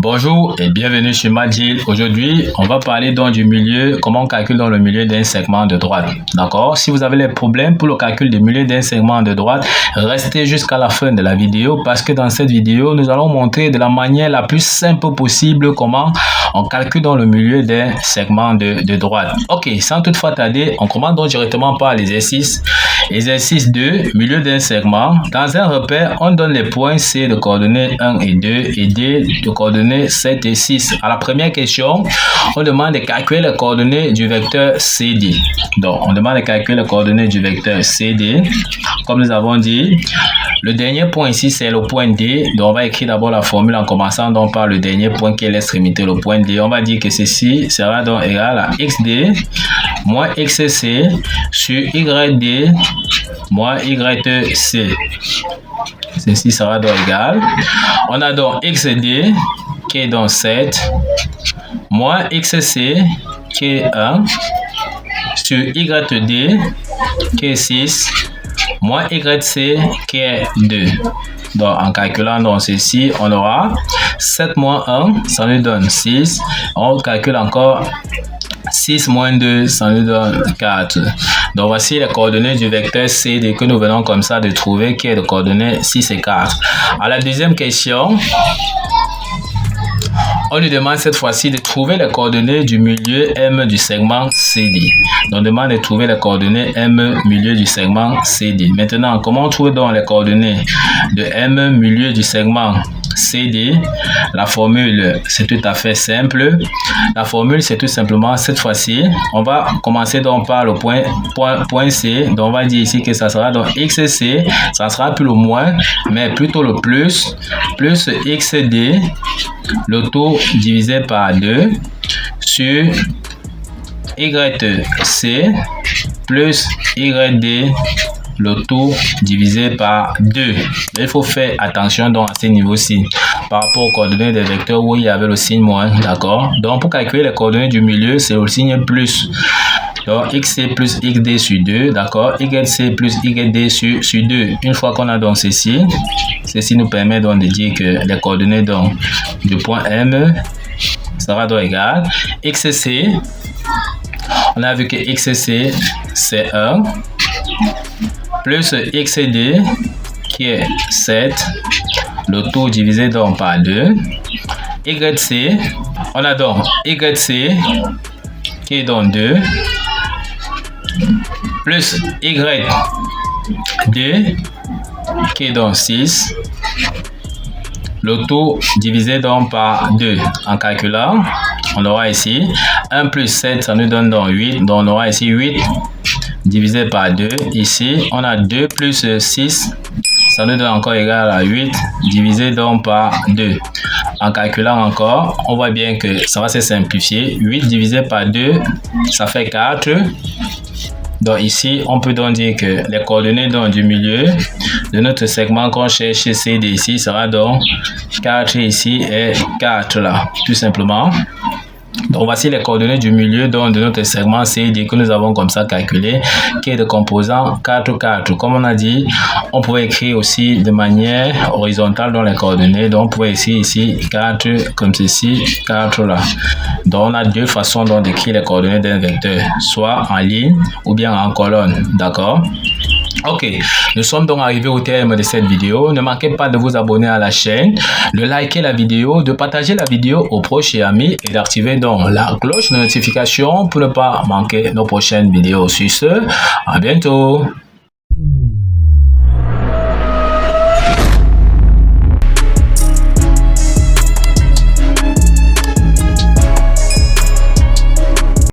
Bonjour et bienvenue sur Madjil. Aujourd'hui, on va parler donc du milieu, comment on calcule dans le milieu d'un segment de droite. D'accord? Si vous avez les problèmes pour le calcul du milieu d'un segment de droite, restez jusqu'à la fin de la vidéo parce que dans cette vidéo, nous allons montrer de la manière la plus simple possible comment on calcule dans le milieu d'un segment de droite. Ok, sans toutefois tarder, on commence donc directement par l'exercice. Exercice 2, milieu d'un segment. Dans un repère, on donne les points C de coordonnées 1 et 2 et D de coordonnées 7 et 6. À la première question, on demande de calculer les coordonnées du vecteur CD. Donc, on demande de calculer les coordonnées du vecteur CD. Comme nous avons dit, le dernier point ici, c'est le point D. Donc, on va écrire d'abord la formule en commençant donc par le dernier point qui est l'extrémité, le point D. On va dire que ceci sera donc égal à XD moins XC sur YD moins YC. Ceci sera donc égal. On a donc XD qui est donc 7 moins XC qui est 1 sur YD qui est 6 moins YC qui est 2. Donc, en calculant donc ceci, on aura 7 moins 1, ça nous donne 6. On calcule encore 6 moins 2, ça nous donne 4. Donc, voici les coordonnées du vecteur CD que nous venons comme ça de trouver, qui est de coordonnées 6 et 4. À la deuxième question, on lui demande cette fois-ci de trouver les coordonnées du milieu M du segment CD. Donc, on demande de trouver les coordonnées M milieu du segment CD. Maintenant, comment on trouve donc les coordonnées de M milieu du segment CD? La formule, c'est tout à fait simple. La formule, c'est tout simplement cette fois-ci. On va commencer donc par le point C. Donc, on va dire ici que ça sera donc XC. Ça sera plus le moins, mais plutôt le plus XD, le tout divisé par 2 sur YC plus YD, le tout divisé par 2. Il faut faire attention donc à ce niveau-ci par rapport aux coordonnées des vecteurs où il y avait le signe moins, d'accord? Donc pour calculer les coordonnées du milieu, c'est le signe plus. Donc XC plus XD sur 2, d'accord? YC plus YD sur 2. Une fois qu'on a donc ceci nous permet donc de dire que les coordonnées donc du point M sera donc égal XC. On a vu que XC c'est 1 plus XD qui est 7, le tout divisé donc par 2. YC, on a donc YC qui est donc 2 plus YD qui est donc 6, le tout divisé donc par 2. En calculant, on aura ici 1 plus 7, ça nous donne donc 8. Donc on aura ici 8 divisé par 2. Ici, on a 2 plus 6, ça nous donne encore égal à 8 divisé donc par 2. En calculant encore, on voit bien que ça va se simplifier. 8 divisé par 2, ça fait 4. Donc ici, on peut donc dire que les coordonnées donc du milieu de notre segment qu'on cherche CD ici sera donc 4 ici et 4 là, tout simplement. Donc voici les coordonnées du milieu donc de notre segment CD que nous avons comme ça calculé, qui est de composant 4, 4. Comme on a dit, on pouvait écrire aussi de manière horizontale dans les coordonnées. Donc on pouvait écrire ici 4 comme ceci, 4 là. Donc on a deux façons d'écrire les coordonnées d'un vecteur, soit en ligne ou bien en colonne, d'accord? Ok, nous sommes donc arrivés au terme de cette vidéo. Ne manquez pas de vous abonner à la chaîne, de liker la vidéo, de partager la vidéo aux proches et amis et d'activer donc la cloche de notification pour ne pas manquer nos prochaines vidéos. Sur ce, à bientôt.